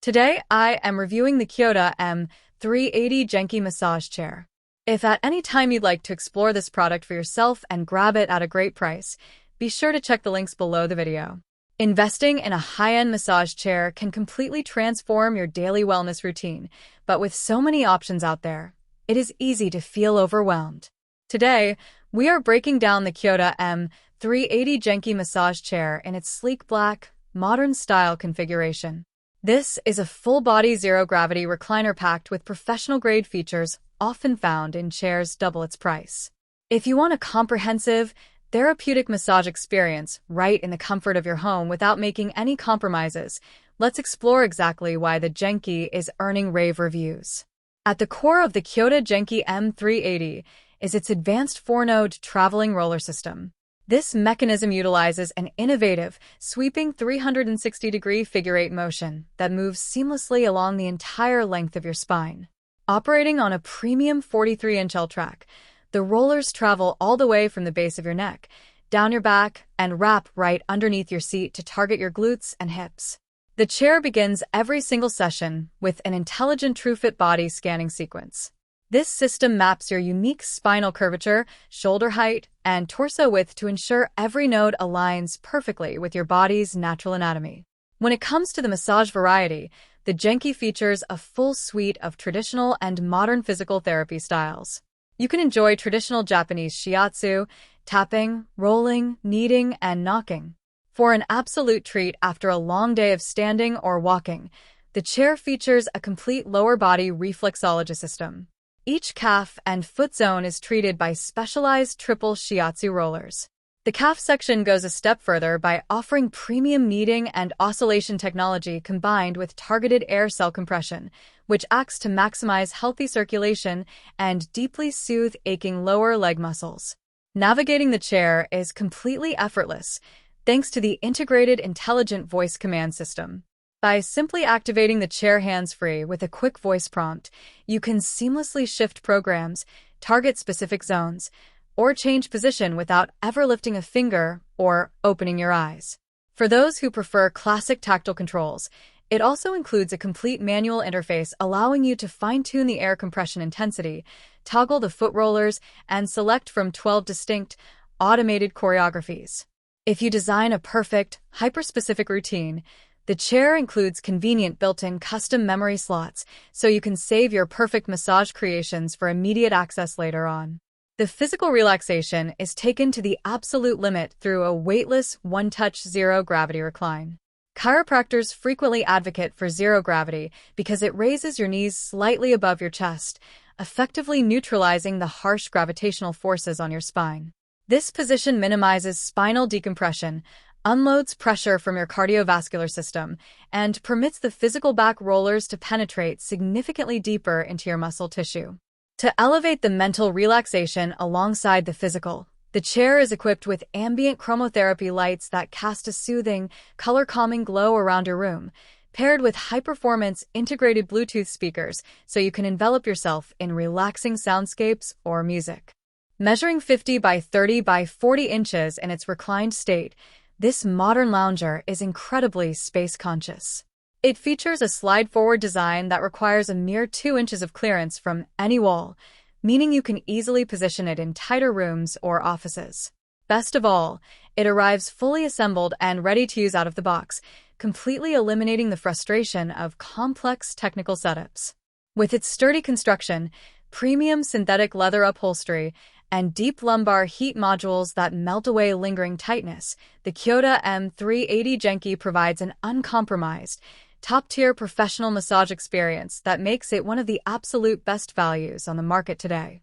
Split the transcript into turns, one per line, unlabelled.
Today, I am reviewing the Kyota M380 Genki massage chair. If at any time you'd like to explore this product for yourself and grab it at a great price, be sure to check the links below the video. Investing in a high-end massage chair can completely transform your daily wellness routine, but with so many options out there, it is easy to feel overwhelmed. Today, we are breaking down the Kyota M380 Genki massage chair in its sleek black, modern-style configuration. This is a full-body zero-gravity recliner packed with professional-grade features often found in chairs double its price. If you want a comprehensive, therapeutic massage experience right in the comfort of your home without making any compromises, let's explore exactly why the Genki is earning rave reviews. At the core of the Kyota Genki M380 is its advanced four-node traveling roller system. This mechanism utilizes an innovative, sweeping 360-degree figure-eight motion that moves seamlessly along the entire length of your spine. Operating on a premium 43-inch L-track, the rollers travel all the way from the base of your neck, down your back, and wrap right underneath your seat to target your glutes and hips. The chair begins every single session with an intelligent TrueFit body scanning sequence. This system maps your unique spinal curvature, shoulder height, and torso width to ensure every node aligns perfectly with your body's natural anatomy. When it comes to the massage variety, the Genki features a full suite of traditional and modern physical therapy styles. You can enjoy traditional Japanese Shiatsu, tapping, rolling, kneading, and knocking. For an absolute treat after a long day of standing or walking, the chair features a complete lower body reflexology system. Each calf and foot zone is treated by specialized triple Shiatsu rollers. The calf section goes a step further by offering premium kneading and oscillation technology combined with targeted air cell compression, which acts to maximize healthy circulation and deeply soothe aching lower leg muscles. Navigating the chair is completely effortless, thanks to the integrated intelligent voice command system. By simply activating the chair hands-free with a quick voice prompt, you can seamlessly shift programs, target specific zones, or change position without ever lifting a finger or opening your eyes. For those who prefer classic tactile controls, it also includes a complete manual interface allowing you to fine-tune the air compression intensity, toggle the foot rollers, and select from 12 distinct, automated choreographies. If you design a perfect, hyper-specific routine, the chair includes convenient built-in custom memory slots, so you can save your perfect massage creations for immediate access later on. The physical relaxation is taken to the absolute limit through a weightless, one-touch zero-gravity recline. Chiropractors frequently advocate for zero gravity because it raises your knees slightly above your chest, effectively neutralizing the harsh gravitational forces on your spine. This position minimizes spinal decompression, unloads pressure from your cardiovascular system, and permits the physical back rollers to penetrate significantly deeper into your muscle tissue. To elevate the mental relaxation alongside the physical, the chair is equipped with ambient chromotherapy lights that cast a soothing, color-calming glow around your room, paired with high-performance integrated Bluetooth speakers so you can envelop yourself in relaxing soundscapes or music. Measuring 50 by 30 by 40 inches in its reclined state, this modern lounger is incredibly space-conscious. It features a slide-forward design that requires a mere 2 inches of clearance from any wall, meaning you can easily position it in tighter rooms or offices. Best of all, it arrives fully assembled and ready to use out of the box, completely eliminating the frustration of complex technical setups. With its sturdy construction, premium synthetic leather upholstery, and deep lumbar heat modules that melt away lingering tightness, the Kyota M380 Genki provides an uncompromised, top-tier professional massage experience that makes it one of the absolute best values on the market today.